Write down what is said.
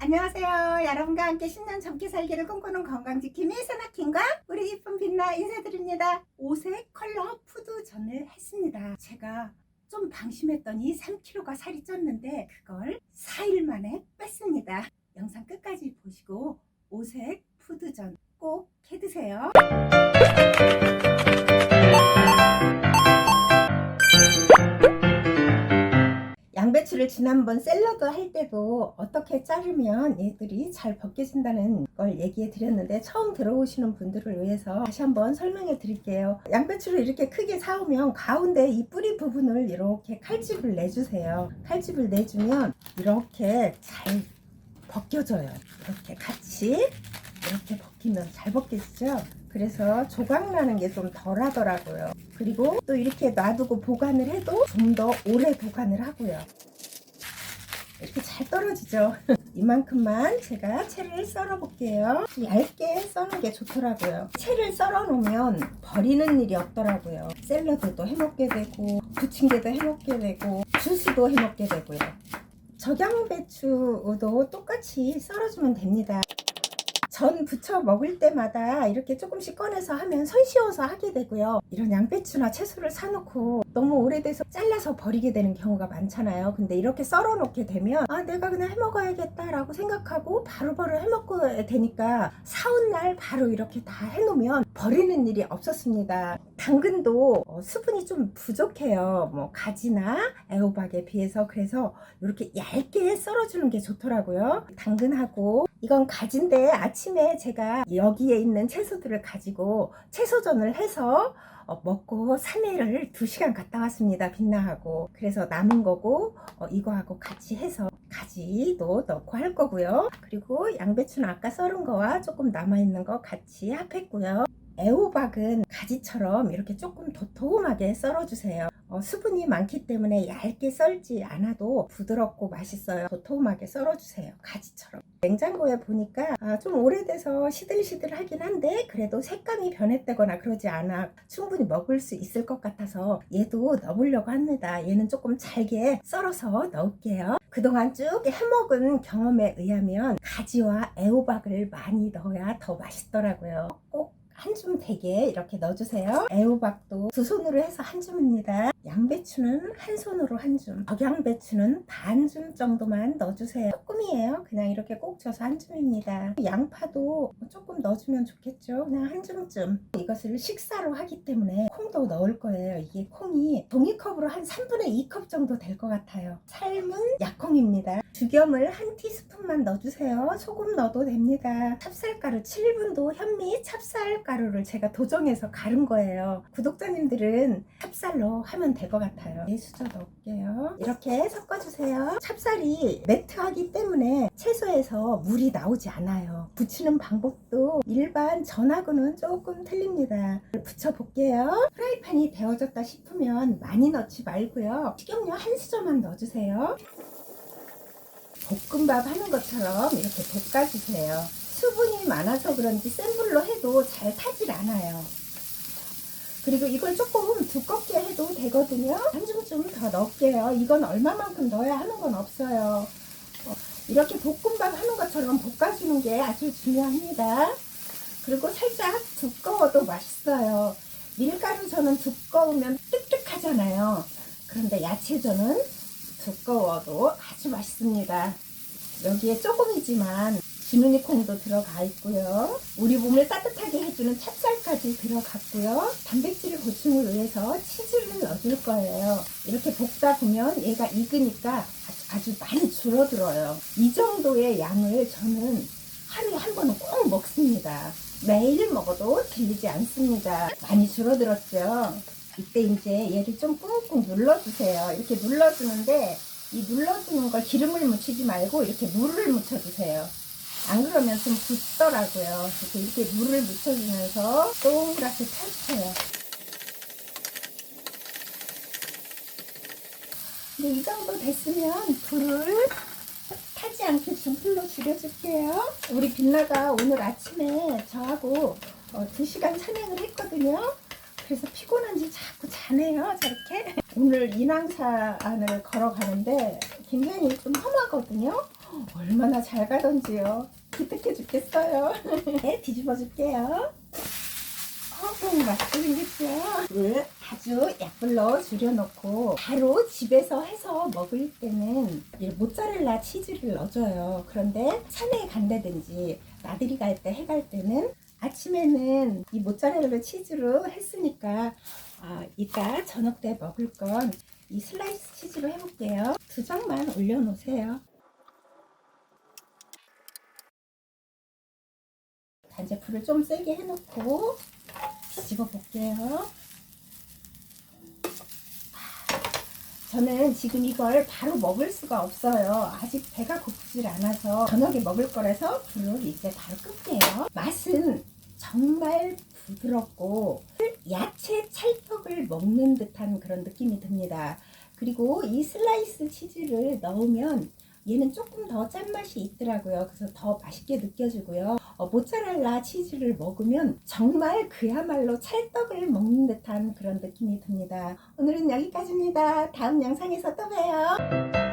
안녕하세요. 여러분과 함께 10년 젊게 살기를 꿈꾸는 건강지킴이 세나킴과 우리 이쁜 빛나 인사드립니다. 오색 컬러 푸드전을 했습니다. 제가 좀 방심했더니 3kg가 살이 쪘는데 그걸 4일 만에 뺐습니다. 영상 끝까지 보시고 오색 푸드전 꼭 해드세요. 양배추를 지난번 샐러드 할 때도 어떻게 자르면 얘들이 잘 벗겨진다는 걸 얘기해 드렸는데 처음 들어오시는 분들을 위해서 다시 한번 설명해 드릴게요. 양배추를 이렇게 크게 사오면 가운데 이 뿌리 부분을 이렇게 칼집을 내주세요. 칼집을 내주면 이렇게 잘 벗겨져요. 이렇게 같이 이렇게 벗기면 잘 벗겨지죠. 그래서 조각 나는 게 좀 덜 하더라고요. 그리고 또 이렇게 놔두고 보관을 해도 좀 더 오래 보관을 하고요. 이렇게 잘 떨어지죠. 이만큼만 제가 채를 썰어 볼게요. 얇게 써는 게 좋더라고요. 채를 썰어 놓으면 버리는 일이 없더라고요. 샐러드도 해먹게 되고 부침개도 해먹게 되고 주스도 해먹게 되고요. 적양배추도 똑같이 썰어주면 됩니다. 전 부쳐 먹을 때마다 이렇게 조금씩 꺼내서 하면 손쉬워서 하게 되고요. 이런 양배추나 채소를 사놓고 너무 오래돼서 잘라서 버리게 되는 경우가 많잖아요. 근데 이렇게 썰어 놓게 되면 내가 그냥 해먹어야겠다 라고 생각하고 바로바로 해먹게 되니까 사온 날 바로 이렇게 다 해놓으면 버리는 일이 없었습니다. 당근도 수분이 좀 부족해요. 뭐 가지나 애호박에 비해서. 그래서 이렇게 얇게 썰어주는 게 좋더라고요. 당근하고 이건 가지인데 아침에 제가 여기에 있는 채소들을 가지고 채소전을 해서 먹고 산에를 2시간 갔다 왔습니다. 빛나하고. 그래서 남은 거고 이거하고 같이 해서 가지도 넣고 할 거고요. 그리고 양배추는 아까 썰은 거와 조금 남아있는 거 같이 합했고요. 애호박은 가지처럼 이렇게 조금 도톰하게 썰어주세요. 수분이 많기 때문에 얇게 썰지 않아도 부드럽고 맛있어요. 도톰하게 썰어주세요. 가지처럼. 냉장고에 보니까 좀 오래돼서 시들시들하긴 한데 그래도 색감이 변했다거나 그러지 않아 충분히 먹을 수 있을 것 같아서 얘도 넣으려고 합니다. 얘는 조금 잘게 썰어서 넣을게요. 그동안 쭉 해먹은 경험에 의하면 가지와 애호박을 많이 넣어야 더 맛있더라고요. 꼭 한 줌 되게 이렇게 넣어주세요. 애호박도 2손으로 해서 한 줌입니다. 양배추는 한 손으로 한 줌, 적양배추는 반 줌 정도만 넣어주세요. 조금이에요. 그냥 이렇게 꼭 져서 한 줌입니다. 양파도 조금 넣어주면 좋겠죠. 그냥 한 줌쯤. 이것을 식사로 하기 때문에 콩도 넣을 거예요. 이게 콩이 종이컵으로 한 3분의 2컵 정도 될 것 같아요. 삶은 약콩입니다. 죽염을 한 티스푼만 넣어주세요. 소금 넣어도 됩니다. 찹쌀가루 7분도 현미 찹쌀가루를 제가 도정해서 갈은 거예요. 구독자님들은 찹쌀로 하면 될 것 같아요. 수저 넣을게요. 이렇게 섞어주세요. 찹쌀이 매트하기 때문에 채소에서 물이 나오지 않아요. 부치는 방법도 일반 전하고는 조금 틀립니다. 부쳐볼게요. 프라이팬이 데워졌다 싶으면 많이 넣지 말고요. 식용유 한 수저만 넣어주세요. 볶음밥 하는 것처럼 이렇게 볶아주세요. 수분이 많아서 그런지 센 불로 해도 잘 타질 않아요. 그리고 이걸 조금 두껍게 해도 되거든요. 한 줌 더 넣을게요. 이건 얼마만큼 넣어야 하는 건 없어요. 이렇게 볶음밥 하는 것처럼 볶아주는 게 아주 중요합니다. 그리고 살짝 두꺼워도 맛있어요. 밀가루전은 두꺼우면 뜩뜩하잖아요. 그런데 야채전은 두꺼워도 아주 맛있습니다. 여기에 조금이지만 지느니콩도 들어가 있고요. 우리 몸을 따뜻하게 해주는 찹쌀까지 들어갔고요. 단백질 보충을 위해서 치즈를 넣어줄 거예요. 이렇게 볶다 보면 얘가 익으니까 아주 많이 줄어들어요. 이 정도의 양을 저는 하루에 한 번은 꼭 먹습니다. 매일 먹어도 질리지 않습니다. 많이 줄어들었죠. 이때 이제 얘를 좀 꾹꾹 눌러주세요. 이렇게 눌러주는데 이 눌러주는 걸 기름을 묻히지 말고 이렇게 물을 묻혀주세요. 안 그러면 좀 굳더라고요. 이렇게 물을 묻혀주면서 동그랗게 펼쳐요. 근데 이 정도 됐으면 불을 타지 않게 중불로 줄여줄게요. 우리 빛나가 오늘 아침에 저하고 2시간 산행을 했거든요. 그래서 피곤한지 자꾸 자네요. 저렇게. 오늘 인왕산을 걸어가는데 굉장히 좀 험하거든요. 얼마나 잘 가던지요. 기특해 죽겠어요. 네, 뒤집어 줄게요. 맛있게 생겼죠? 불을 아주 약불로 줄여놓고 바로 집에서 해서 먹을 때는 이 모짜렐라 치즈를 넣어줘요. 그런데 산에 간다든지 나들이 갈 때 해 갈 때는 아침에는 이 모짜렐라 치즈로 했으니까 이따 저녁 때 먹을 건 이 슬라이스 치즈로 해볼게요. 2장만 올려놓으세요. 이제 불을 좀 세게 해놓고 뒤집어 볼게요. 저는 지금 이걸 바로 먹을 수가 없어요. 아직 배가 고프질 않아서 저녁에 먹을 거라서 불을 이제 바로 끌게요. 맛은 정말 부드럽고 야채 찰떡을 먹는 듯한 그런 느낌이 듭니다. 그리고 이 슬라이스 치즈를 넣으면 얘는 조금 더 짠맛이 있더라고요. 그래서 더 맛있게 느껴지고요. 모짜렐라 치즈를 먹으면 정말 그야말로 찰떡을 먹는 듯한 그런 느낌이 듭니다. 오늘은 여기까지입니다. 다음 영상에서 또 봬요.